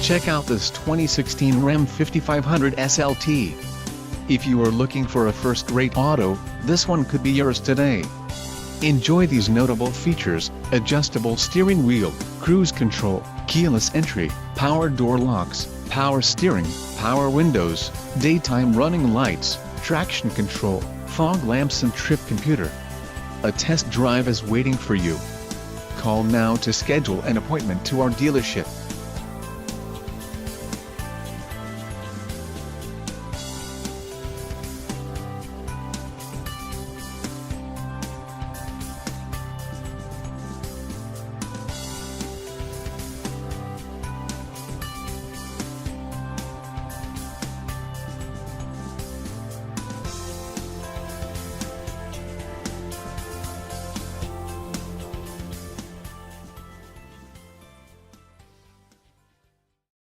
Check out this 2016 Ram 5500 SLT. If you are looking for a first-rate auto, this one could be yours today. Enjoy these notable features: adjustable steering wheel, cruise control, keyless entry, power door locks, power steering, power windows, daytime running lights, traction control, fog lamps and trip computer. A test drive is waiting for you. Call now to schedule an appointment to our dealership.